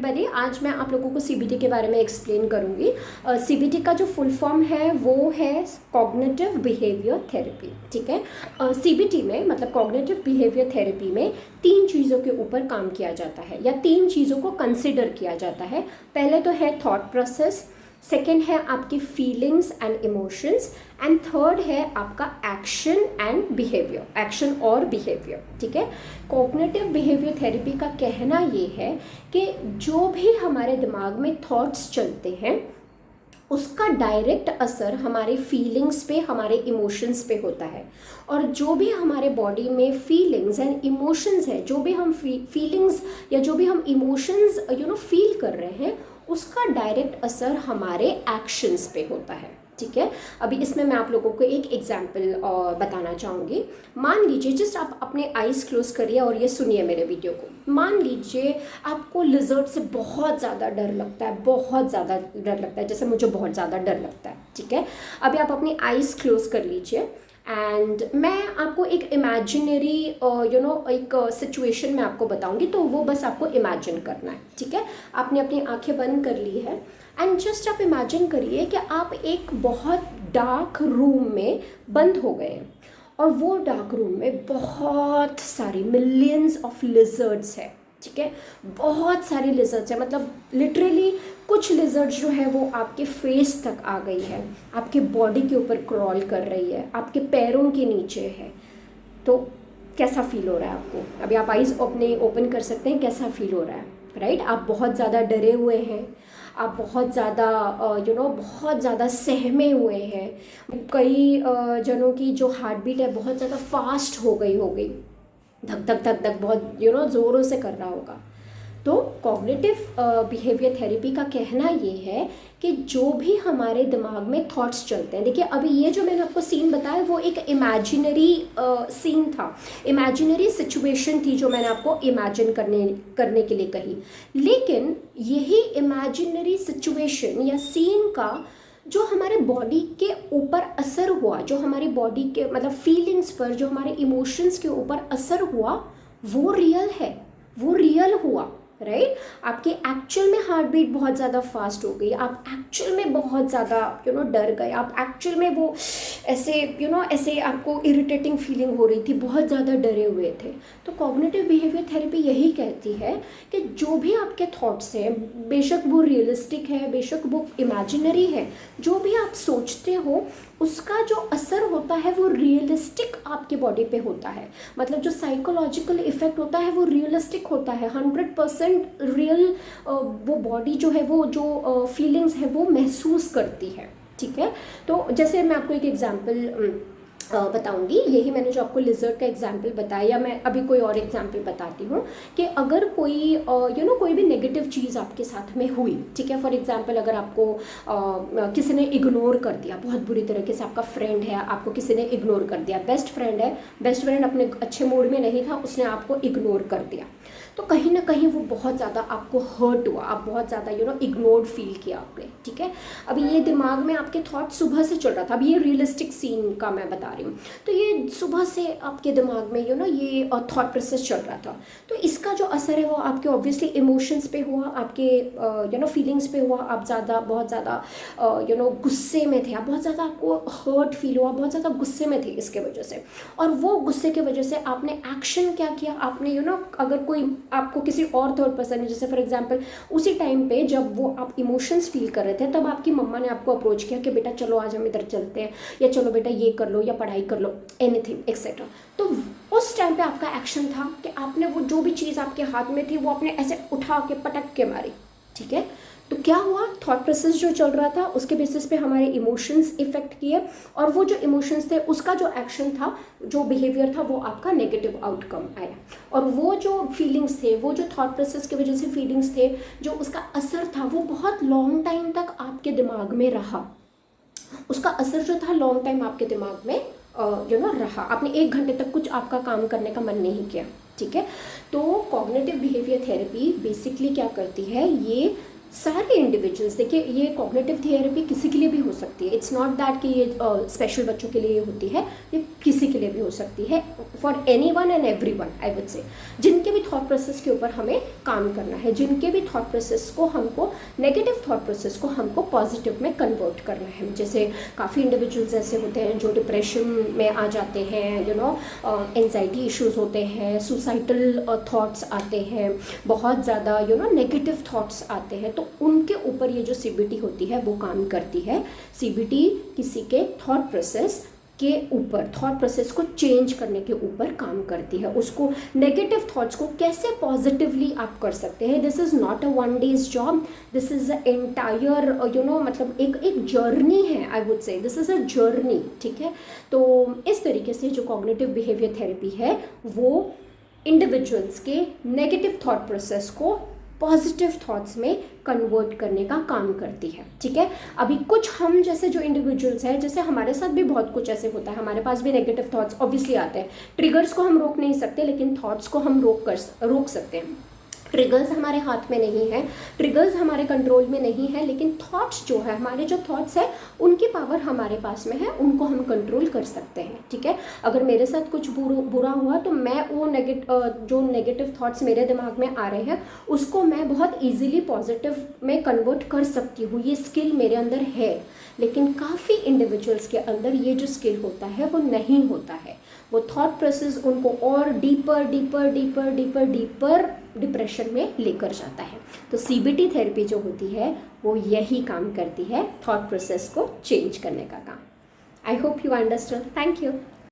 Everybody, आज मैं आप लोगों को सीबीटी के बारे में एक्सप्लेन करूंगी। सीबीटी का जो फुल फॉर्म है वो है कॉग्निटिव बिहेवियर थेरेपी। ठीक है, सीबीटी में मतलब कॉग्निटिव बिहेवियर थेरेपी में 3 चीज़ों के ऊपर काम किया जाता है या 3 चीज़ों को कंसिडर किया जाता है। पहले तो है थॉट प्रोसेस, सेकेंड है आपकी feelings and emotions, and third है आपका एक्शन एंड बिहेवियर, एक्शन और बिहेवियर। ठीक है, कॉग्निटिव बिहेवियर थेरेपी का कहना ये है कि जो भी हमारे दिमाग में थॉट्स चलते हैं उसका डायरेक्ट असर हमारे फीलिंग्स पे, हमारे इमोशंस पे होता है। और जो भी हमारे बॉडी में फीलिंग्स एंड इमोशंस है, जो भी हम फीलिंग्स या जो भी हम इमोशंस फील कर रहे हैं, उसका डायरेक्ट असर हमारे एक्शंस पे होता है। ठीक है, अभी इसमें मैं आप लोगों को एक एग्जाम्पल बताना चाहूँगी। मान लीजिए, जस्ट आप अपने आइज़ क्लोज करिए और ये सुनिए मेरे वीडियो को। मान लीजिए आपको लिजर्ड से बहुत ज़्यादा डर लगता है, बहुत ज़्यादा डर लगता है, जैसे मुझे बहुत ज़्यादा डर लगता है। ठीक है, अभी आप अपनी आइज़ क्लोज कर लीजिए एंड मैं आपको एक इमेजिनरी एक सिचुएशन में आपको बताऊंगी, तो वो बस आपको इमेजिन करना है। ठीक है, आपने अपनी आंखें बंद कर ली है एंड जस्ट आप इमेजिन करिए कि आप एक बहुत डार्क रूम में बंद हो गए हैं और वो डार्क रूम में बहुत सारी मिलियंस ऑफ लिजर्ड्स है। ठीक है, बहुत सारी लिजर्ड्स है, मतलब लिटरली कुछ लिजर्ड्स जो है वो आपके फेस तक आ गई है, आपके बॉडी के ऊपर क्रॉल कर रही है, आपके पैरों के नीचे है। तो कैसा फील हो रहा है आपको? अभी आप आइज़ अपने ओपन कर सकते हैं, कैसा फील हो रहा है? राइट, आप बहुत ज़्यादा डरे हुए हैं, आप बहुत ज़्यादा बहुत ज़्यादा सहमे हुए हैं। कई जनों की जो हार्ट बीट है बहुत ज़्यादा फास्ट हो गई, धक धक धक धक बहुत ज़ोरों से कर रहा होगा। तो कॉग्निटिव बिहेवियर थेरेपी का कहना ये है कि जो भी हमारे दिमाग में थॉट्स चलते हैं, देखिए अभी ये जो मैंने आपको सीन बताया वो एक इमेजिनरी सीन था, इमेजिनरी सिचुएशन थी जो मैंने आपको इमेजिन करने के लिए कही। लेकिन यही इमेजिनरी सिचुएशन या सीन का जो हमारे बॉडी के ऊपर असर हुआ, जो हमारी बॉडी के मतलब फीलिंग्स पर, जो हमारे इमोशंस के ऊपर असर हुआ, वो रियल है, वो रियल हुआ। राइट, आपके एक्चुअल में हार्ट बीट बहुत ज़्यादा फास्ट हो गई, आप एक्चुअल में बहुत ज़्यादा डर गए, आप एक्चुअल में वो ऐसे ऐसे आपको इरिटेटिंग फीलिंग हो रही थी, बहुत ज़्यादा डरे हुए थे। तो कॉग्निटिव बिहेवियर थेरेपी यही कहती है कि जो भी आपके थॉट्स हैं, बेशक वो रियलिस्टिक है, बेशक वो इमेजिनरी है, जो भी आप सोचते हो उसका जो असर होता है वो रियलिस्टिक आपकी बॉडी पे होता है। मतलब जो साइकोलॉजिकल इफेक्ट होता है वो रियलिस्टिक होता है, 100% रियल वो बॉडी जो है, वो जो फीलिंग्स है वो महसूस करती है। ठीक है, तो जैसे मैं आपको एक एग्जांपल बताऊंगी, यही मैंने जो आपको लिजर्ड का एग्जाम्पल बताया, या मैं अभी कोई और एग्जाम्पल बताती हूँ कि अगर कोई कोई भी नेगेटिव चीज़ आपके साथ में हुई। ठीक है, फॉर एग्जाम्पल अगर आपको किसी ने इग्नोर कर दिया बहुत बुरी तरीके से, आपका फ्रेंड है, आपको किसी ने इग्नोर कर दिया, बेस्ट फ्रेंड है, बेस्ट फ्रेंड अपने अच्छे मूड में नहीं था, उसने आपको इग्नोर कर दिया, तो कहीं ना कहीं वो बहुत ज़्यादा आपको हर्ट हुआ, आप बहुत ज़्यादा इग्नोर्ड फील किया आपने। ठीक है, अभी ये दिमाग में आपके थॉट सुबह से चल रहा था, अभी ये रियलिस्टिक सीन का मैं बता रही हूँ, तो ये सुबह से आपके दिमाग में ये थॉट प्रोसेस चल रहा था। तो इसका जो असर है वो आपके ऑब्वियसली इमोशंस पे हुआ, आपके फीलिंग्स पे हुआ, आप ज़्यादा बहुत ज़्यादा गुस्से में थे, आप बहुत ज़्यादा आपको हर्ट फील हुआ, बहुत ज़्यादा गुस्से में थे इसके वजह से। और वो गुस्से के वजह से आपने एक्शन क्या किया, आपने अगर कोई आपको किसी और थर्ड पर्सन ने, जैसे फॉर एग्जांपल उसी टाइम पे जब वो आप इमोशंस फील कर रहे थे, तब आपकी मम्मा ने आपको अप्रोच किया कि बेटा चलो आज हम इधर चलते हैं, या चलो बेटा ये कर लो, या पढ़ाई कर लो, एनीथिंग एक्सेट्रा। तो उस टाइम पे आपका एक्शन था कि आपने वो जो भी चीज़ आपके हाथ में थी वो आपने ऐसे उठा के पटक के मारी। ठीक है, तो क्या हुआ, थॉट प्रोसेस जो चल रहा था उसके बेसिस पे हमारे इमोशंस इफेक्ट किए, और वो जो इमोशंस थे उसका जो एक्शन था, जो बिहेवियर था, वो आपका नेगेटिव आउटकम आया। और वो जो फीलिंग्स थे, वो जो थॉट प्रोसेस की वजह से फीलिंग्स थे, जो उसका असर था वो बहुत लॉन्ग टाइम तक आपके दिमाग में रहा, उसका असर जो था लॉन्ग टाइम आपके दिमाग में रहा। आपने 1 घंटे तक कुछ आपका काम करने का मन नहीं किया। ठीक है, तो कॉग्निटिव बिहेवियर थेरेपी बेसिकली क्या करती है, ये सारे इंडिविजुअल्स, देखिए ये कॉग्निटिव थेरेपी किसी के लिए भी हो सकती है, इट्स नॉट दैट कि ये स्पेशल बच्चों के लिए होती है, ये किसी के लिए भी हो सकती है, for any one and every one I would say, जिनके भी थॉट प्रोसेस के ऊपर हमें काम करना है, जिनके भी थॉट प्रोसेस को हमको, नेगेटिव थॉट प्रोसेस को हमको पॉजिटिव में कन्वर्ट करना है। जैसे काफ़ी इंडिविजुअल्स ऐसे होते हैं जो डिप्रेशन में आ जाते हैं, यू नो, एंजाइटी इश्यूज़ होते हैं, सुसाइडल थॉट्स आते हैं, बहुत ज़्यादा यू नो नेगेटिव थॉट्स आते हैं, तो उनके ऊपर ये जो सीबीटी होती है वो काम करती है। सीबीटी किसी के थॉट प्रोसेस के ऊपर, थॉट प्रोसेस को चेंज करने के ऊपर काम करती है, उसको नेगेटिव थॉट्स को कैसे पॉजिटिवली आप कर सकते हैं। This is not a one days job, this is a entire you know, मतलब एक जर्नी है, I would say this is a journey, ठीक है। तो इस तरीके से जो कॉग्निटिव बिहेवियर थेरेपी है वो इंडिविजुअल्स के नेगेटिव थॉट प्रोसेस को पॉजिटिव थॉट्स में कन्वर्ट करने का काम करती है, ठीक है। अभी कुछ हम जैसे जो इंडिविजुअल्स हैं, जैसे हमारे साथ भी बहुत कुछ ऐसे होता है, हमारे पास भी नेगेटिव थॉट्स ऑब्वियसली आते हैं, ट्रिगर्स को हम रोक नहीं सकते लेकिन थॉट्स को हम रोक सकते हैं। ट्रिगर्स हमारे हाथ में नहीं है, ट्रिगर्स हमारे कंट्रोल में नहीं है, लेकिन थॉट्स जो है, हमारे जो थॉट्स है उनकी पावर हमारे पास में है, उनको हम कंट्रोल कर सकते हैं, ठीक है। अगर मेरे साथ कुछ बुरा हुआ तो मैं वो जो नेगेटिव थॉट्स मेरे दिमाग में आ रहे हैं उसको मैं बहुत ईजिली पॉजिटिव में कन्वर्ट कर सकती हूँ, ये स्किल मेरे अंदर है। लेकिन काफ़ी इंडिविजुअल्स के अंदर ये जो स्किल होता है वो नहीं होता है, वो थॉट प्रोसेस उनको और deeper deeper deeper deeper deeper depression में लेकर जाता है। तो सीबीटी थेरेपी जो होती है वो यही काम करती है, थॉट प्रोसेस को चेंज करने का काम। I hope you understand. Thank you.